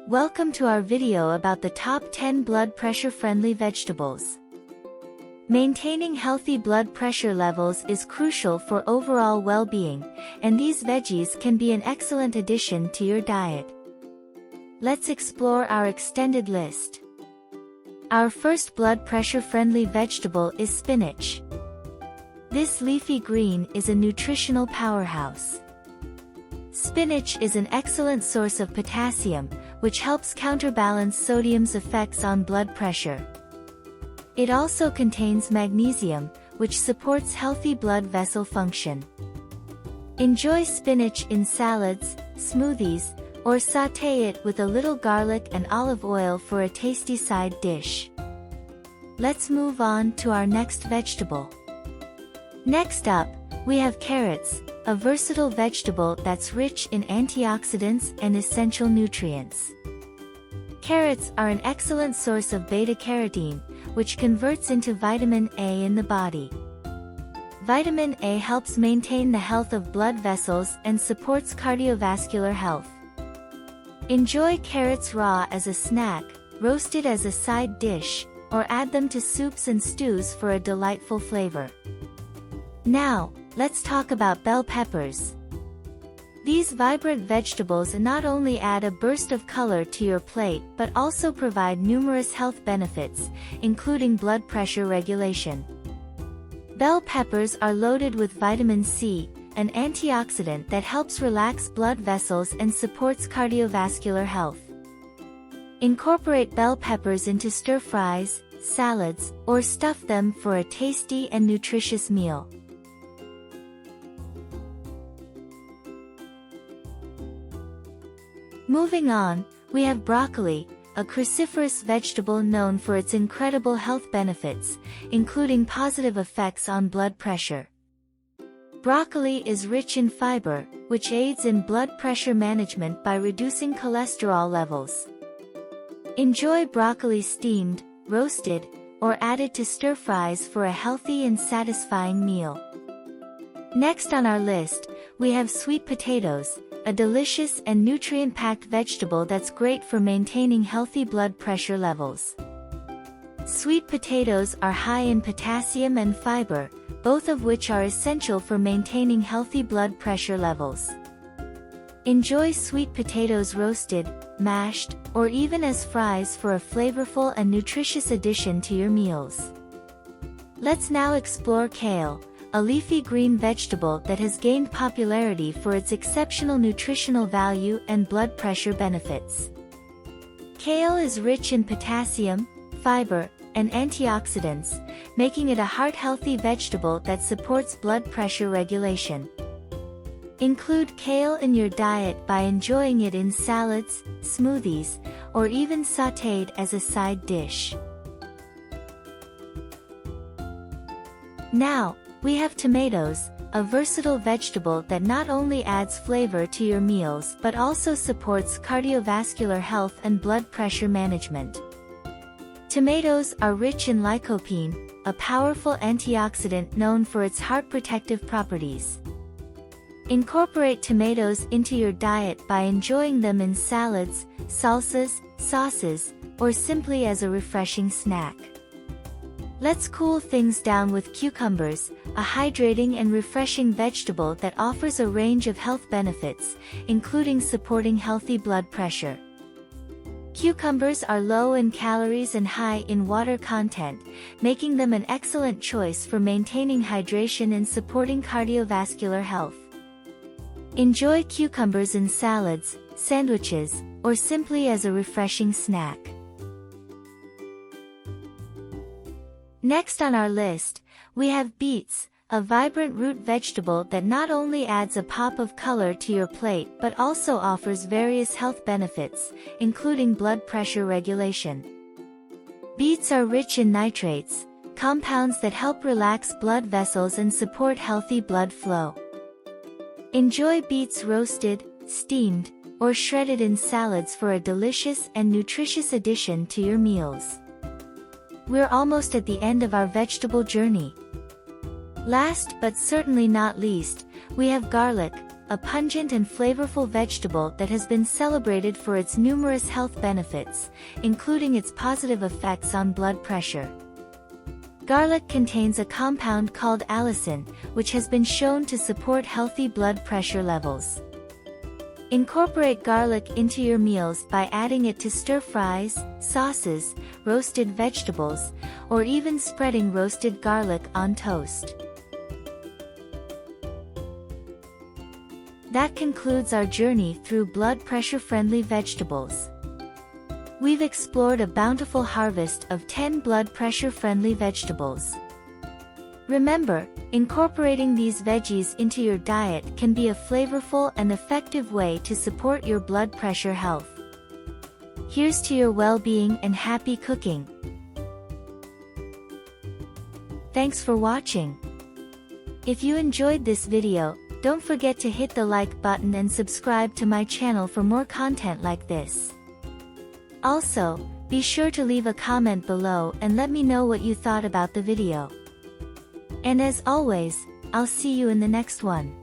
Welcome to our video about the top 10 blood pressure-friendly vegetables. Maintaining healthy blood pressure levels is crucial for overall well-being, and these veggies can be an excellent addition to your diet. Let's explore our extended list. Our first blood pressure-friendly vegetable is spinach. This leafy green is a nutritional powerhouse. Spinach is an excellent source of potassium, which helps counterbalance sodium's effects on blood pressure. It also contains magnesium, which supports healthy blood vessel function. Enjoy spinach in salads, smoothies, or sauté it with a little garlic and olive oil for a tasty side dish. Let's move on to our next vegetable. Next up, we have carrots, a versatile vegetable that's rich in antioxidants and essential nutrients. Carrots are an excellent source of beta-carotene, which converts into vitamin A in the body. Vitamin A helps maintain the health of blood vessels and supports cardiovascular health. Enjoy carrots raw as a snack, roasted as a side dish, or add them to soups and stews for a delightful flavor. Now, let's talk about bell peppers. These vibrant vegetables not only add a burst of color to your plate but also provide numerous health benefits, including blood pressure regulation. Bell peppers are loaded with vitamin C, an antioxidant that helps relax blood vessels and supports cardiovascular health. Incorporate bell peppers into stir-fries, salads, or stuff them for a tasty and nutritious meal. Moving on, we have broccoli, a cruciferous vegetable known for its incredible health benefits, including positive effects on blood pressure. Broccoli is rich in fiber, which aids in blood pressure management by reducing cholesterol levels. Enjoy broccoli steamed, roasted, or added to stir-fries for a healthy and satisfying meal. Next on our list, we have sweet potatoes, a delicious and nutrient-packed vegetable that's great for maintaining healthy blood pressure levels. Sweet potatoes are high in potassium and fiber, both of which are essential for maintaining healthy blood pressure levels. Enjoy sweet potatoes roasted, mashed, or even as fries for a flavorful and nutritious addition to your meals. Let's now explore kale, a leafy green vegetable that has gained popularity for its exceptional nutritional value and blood pressure benefits. Kale is rich in potassium, fiber, and antioxidants, making it a heart-healthy vegetable that supports blood pressure regulation. Include kale in your diet by enjoying it in salads, smoothies, or even sautéed as a side dish. Now, we have tomatoes, a versatile vegetable that not only adds flavor to your meals but also supports cardiovascular health and blood pressure management. Tomatoes are rich in lycopene, a powerful antioxidant known for its heart protective properties. Incorporate tomatoes into your diet by enjoying them in salads, salsas, sauces, or simply as a refreshing snack. Let's cool things down with cucumbers, a hydrating and refreshing vegetable that offers a range of health benefits, including supporting healthy blood pressure. Cucumbers are low in calories and high in water content, making them an excellent choice for maintaining hydration and supporting cardiovascular health. Enjoy cucumbers in salads, sandwiches, or simply as a refreshing snack. Next on our list, we have beets, a vibrant root vegetable that not only adds a pop of color to your plate but also offers various health benefits, including blood pressure regulation. Beets are rich in nitrates, compounds that help relax blood vessels and support healthy blood flow. Enjoy beets roasted, steamed, or shredded in salads for a delicious and nutritious addition to your meals. We're almost at the end of our vegetable journey. Last but certainly not least, we have garlic, a pungent and flavorful vegetable that has been celebrated for its numerous health benefits, including its positive effects on blood pressure. Garlic contains a compound called allicin, which has been shown to support healthy blood pressure levels. Incorporate garlic into your meals by adding it to stir-fries, sauces, roasted vegetables, or even spreading roasted garlic on toast. That concludes our journey through blood pressure-friendly vegetables. We've explored a bountiful harvest of 10 blood pressure-friendly vegetables. Remember, incorporating these veggies into your diet can be a flavorful and effective way to support your blood pressure health. Here's to your well-being and happy cooking. Thanks for watching. If you enjoyed this video, don't forget to hit the like button and subscribe to my channel for more content like this. Also, be sure to leave a comment below and let me know what you thought about the video. And as always, I'll see you in the next one.